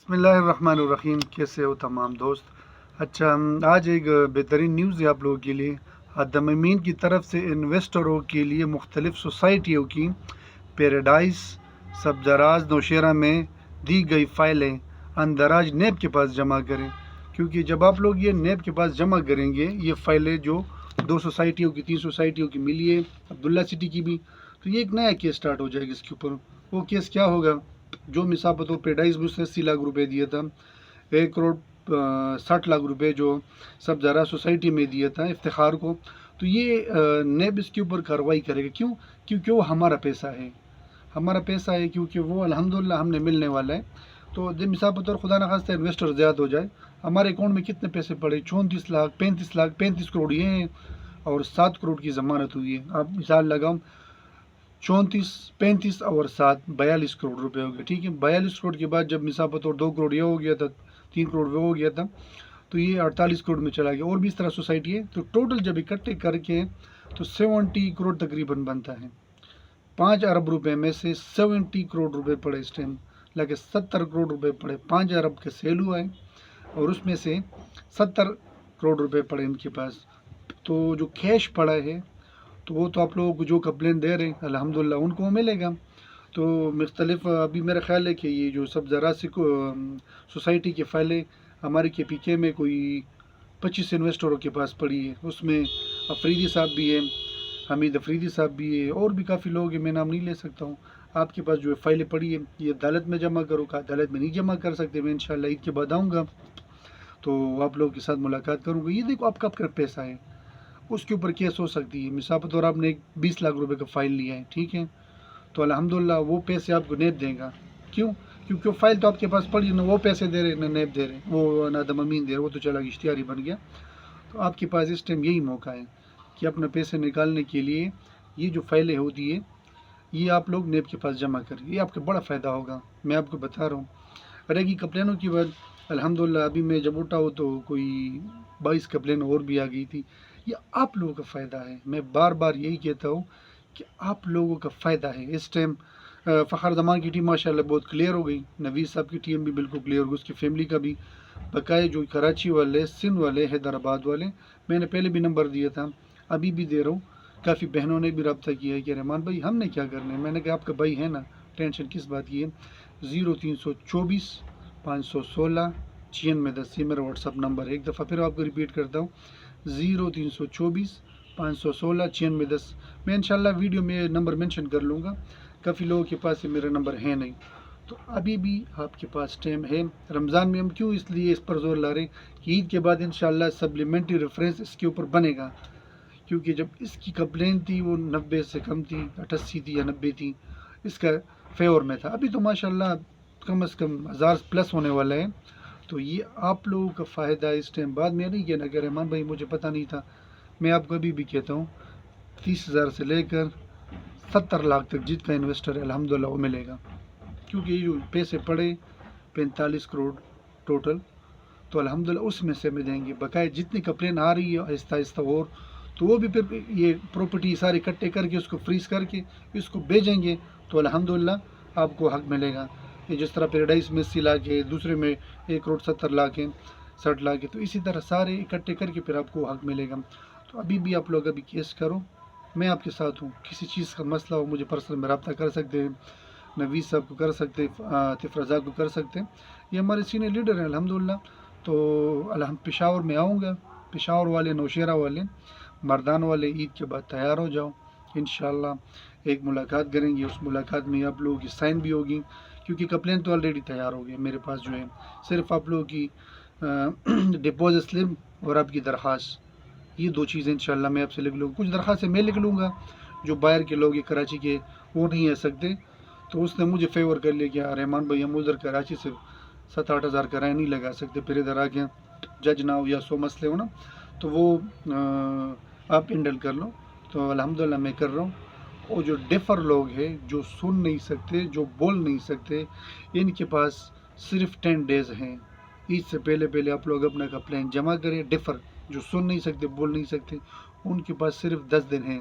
بسم اللہ الرحمن الرحیم، کیسے ہو تمام دوست؟ اچھا، آج ایک بہترین نیوز ہے آپ لوگوں کے لیے۔ دمامین کی طرف سے انویسٹروں کے لیے مختلف سوسائٹیوں کی پیراڈائز سبزراز نوشیرہ میں دی گئی فائلیں اندراج نیب کے پاس جمع کریں، کیونکہ جب آپ لوگ یہ نیب کے پاس جمع کریں گے یہ فائلیں جو 2 سوسائٹیوں کی 3 سوسائٹیوں کی ملی ہے، عبداللہ سٹی کی بھی، تو یہ ایک نیا کیس سٹارٹ ہو جائے گا اس کے اوپر۔ وہ کیس کیا ہوگا؟ جو مثال بطور پیراڈائز میں اس نے 80 لاکھ روپے دیا تھا، 1 کروڑ 60 لاکھ روپے جو سب زرا سوسائٹی میں دیا تھا افتخار کو، تو یہ نیب اس کے اوپر کارروائی کرے گا۔ کیوں؟ کیونکہ وہ ہمارا پیسہ ہے، ہمارا پیسہ ہے، کیونکہ وہ الحمدللہ ہم نے ملنے والا ہے۔ تو جب مثال بطور خدا نخواستہ انویسٹر زیادہ ہو جائے، ہمارے اکاؤنٹ میں کتنے پیسے پڑے؟ 34 لاکھ 35 لاکھ 35 کروڑ یہ ہیں، اور 7 کروڑ کی ضمانت ہوئی ہے۔ آپ مثال لگاؤ، 34 35 اور 7 42 کروڑ روپے ہو گئے، ٹھیک ہے۔ 42 کروڑ کے بعد جب مثال بطور 2 کروڑ یہ ہو گیا تھا، 3 کروڑ وہ ہو گیا تھا، تو یہ 48 کروڑ میں چلا گیا، اور بھی اس طرح سوسائٹی ہے۔ تو ٹوٹل جب اکٹھے کر کے تو 70 کروڑ تقریباً بنتا ہے۔ 5 ارب روپے میں سے 70 کروڑ روپے پڑے اس ٹائم، لگے 70 کروڑ روپے پڑے، 5 ارب کے سیل ہوا ہے، اور اس میں سے 70 کروڑ روپے پڑے ان کے پاس۔ تو جو کیش پڑا ہے تو وہ تو آپ لوگوں کو جو کمپلین دے رہے ہیں الحمدللہ ان کو ملے گا۔ تو مختلف ابھی میرا خیال ہے کہ یہ جو سب ذرا سوسائٹی کی فائلیں ہمارے کے پی کے میں کوئی 25 انویسٹروں کے پاس پڑی ہے، اس میں افریدی صاحب بھی ہیں، حمید افریدی صاحب بھی ہے، اور بھی کافی لوگ ہیں، میں نام نہیں لے سکتا ہوں۔ آپ کے پاس جو فائلیں پڑی ہیں یہ عدالت میں جمع کرو، کہ عدالت میں نہیں جمع کر سکتے، میں انشاءاللہ عید کے بعد آؤں گا تو آپ لوگوں کے ساتھ ملاقات کروں گا۔ یہ دیکھو آپ کا پیسہ ہے، اس کے اوپر کیس ہو سکتی ہے۔ مثال کے طور آپ نے 20 لاکھ روپے کا فائل لیا ہے، ٹھیک ہے، تو الحمدللہ وہ پیسے آپ کو نیب دے گا۔ کیوں؟ کیونکہ وہ فائل تو آپ کے پاس پڑی، نہ وہ پیسے دے رہے نہ نیب دے رہے، وہ نہ دمامین دے رہے، وہ تو چلا اشتہاری بن گیا۔ تو آپ کے پاس اس ٹائم یہی موقع ہے کہ اپنے پیسے نکالنے کے لیے یہ جو فائلیں ہوتی ہے یہ آپ لوگ نیب کے پاس جمع کریں، یہ آپ کا بڑا فائدہ ہوگا، میں آپ کو بتا رہا ہوں۔ رہے گی کمپلینوں کی بات، الحمدللہ ابھی میں جب اٹھا ہوں تو کوئی 22 کمپلین اور بھی آ گئی تھی۔ یہ آپ لوگوں کا فائدہ ہے، میں بار بار یہی کہتا ہوں کہ آپ لوگوں کا فائدہ ہے۔ اس ٹائم فخر زمان کی ٹیم ماشاءاللہ بہت کلیئر ہو گئی، نوید صاحب کی ٹیم بھی بالکل کلیئر ہو گئی، اس کی فیملی کا بھی، بقائے جو کراچی والے، سندھ والے، حیدرآباد والے، میں نے پہلے بھی نمبر دیا تھا، ابھی بھی دے رہا ہوں۔ کافی بہنوں نے بھی رابطہ کیا ہے کہ رحمان بھائی ہم نے کیا کرنا ہے، میں نے کہا آپ کا بھائی ہے نا، ٹینشن کس بات کی ہے۔ 0324 516 9610 یہ میرا واٹس اپ نمبر ہے، ایک دفعہ پھر آپ کو ریپیٹ کرتا ہوں، 0324 516 9610۔ میں انشاءاللہ ویڈیو میں نمبر مینشن کر لوں گا، کافی لوگوں کے پاس میرا نمبر ہے نہیں، تو ابھی بھی آپ کے پاس ٹائم ہے۔ رمضان میں ہم کیوں اس لیے اس پر زور لا رہے ہیں کہ عید کے بعد انشاءاللہ سپلیمنٹری ریفرنس اس کے اوپر بنے گا، کیونکہ جب اس کی کمپلین تھی وہ 90 سے کم تھی، 88 تھی یا 90 تھی، اس کا فیور میں تھا۔ ابھی تو ماشاءاللہ کم از کم 1000 پلس ہونے والا ہے۔ تو یہ آپ لوگوں کا فائدہ اس ٹائم۔ بعد میں نہیں کہنا کہ رحمان بھائی مجھے پتہ نہیں تھا، میں آپ کو ابھی بھی کہتا ہوں 30,000 سے لے کر 70 لاکھ تک جتنا انویسٹر ہے الحمدللہ وہ ملے گا، کیونکہ یہ جو پیسے پڑے 45 کروڑ ٹوٹل، تو الحمدللہ اس میں سے ہمیں دیں گے۔ بقائے جتنی کمپلین آ رہی ہے آہستہ آہستہ اور، تو وہ بھی پھر یہ پراپرٹی سارے اکٹھے کر کے اس کو فریز کر کے اس کو بیچیں گے تو الحمدللہ آپ کو حق ملے گا۔ یہ جس طرح پیراڈائز میں 80 لاکھ ہے، دوسرے میں 1 کروڑ 70 لاکھ ہے، 60 لاکھ ہے، تو اسی طرح سارے اکٹھے کر کے پھر آپ کو حق ملے گا۔ تو ابھی بھی آپ لوگ ابھی کیس کرو، میں آپ کے ساتھ ہوں، کسی چیز کا مسئلہ ہو مجھے پرسنل میں رابطہ کر سکتے ہیں، نوید صاحب کو کر سکتے ہیں، عاطف رضا کو کر سکتے ہیں، یہ ہمارے سینئر لیڈر ہیں الحمدللہ۔ تو پشاور میں آؤں گا، پشاور والے، نوشیرہ والے، مردان والے عید کے بعد تیار ہو جاؤ، انشاءاللہ ایک ملاقات کریں گے، اس ملاقات میں آپ لوگوں کی سائن بھی ہوگی، کیونکہ کمپلین تو آلریڈی تیار ہو گئی میرے پاس جو ہے، صرف آپ لوگوں کی ڈپوزٹ سلپ اور آپ کی درخواست، یہ 2 چیزیں انشاءاللہ میں آپ سے لکھ لوں گا۔ کچھ درخواستیں میں لکھ لوں گا، جو باہر کے لوگ ہیں کراچی کے وہ نہیں آ سکتے، تو اس نے مجھے فیور کر لیا کہ رحمان بھائی ہم ادھر کراچی سے 7-8 ہزار کرایہ نہیں لگا سکتے، پھر ادھر آ کے جج نہ ہو یا 100 مسئلے ہو نا، تو وہ آپ ہینڈل کر لو، تو الحمدللہ میں کر رہا ہوں۔ اور جو ڈیفر لوگ ہیں، جو سن نہیں سکتے، جو بول نہیں سکتے، ان کے پاس صرف 10 ڈیز ہیں، عید سے پہلے آپ لوگ اپنا کمپلین جمع کریں۔ ڈیفر جو سن نہیں سکتے، بول نہیں سکتے، ان کے پاس صرف 10 دن ہیں۔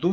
2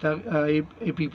APP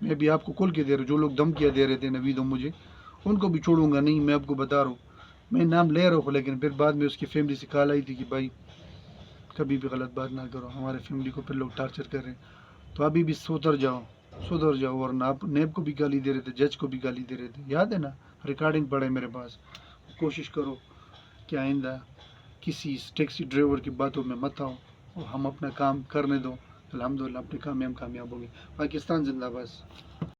میں بھی آپ کو کھول کے دے رہا ہوں. جو لوگ دھمکیاں دے رہے تھے نوید مجھے, ان کو بھی چھوڑوں گا نہیں. میں آپ کو بتا رہا ہوں, میں نام لے رہا ہوں, لیکن پھر بعد میں اس کی فیملی سے کال آئی تھی کہ بھائی کبھی بھی غلط بات نہ کرو, ہمارے فیملی کو پھر لوگ ٹارچر کر رہے ہیں. تو ابھی بھی سدھر جاؤ, سدھر جاؤ. ورنہ آپ نیب کو بھی گالی دے رہے تھے, جج کو بھی گالی دے رہے تھے, یاد ہے نا, ریکارڈنگ پڑے میرے پاس. کوشش کرو کہ آئندہ کسی ٹیکسی ڈرائیور کی باتوں میں مت آؤ, اور ہم اپنا کام کرنے دو. الحمدللہ اپنے کام میں ہم کامیاب ہوں گے. پاکستان زندہ باد.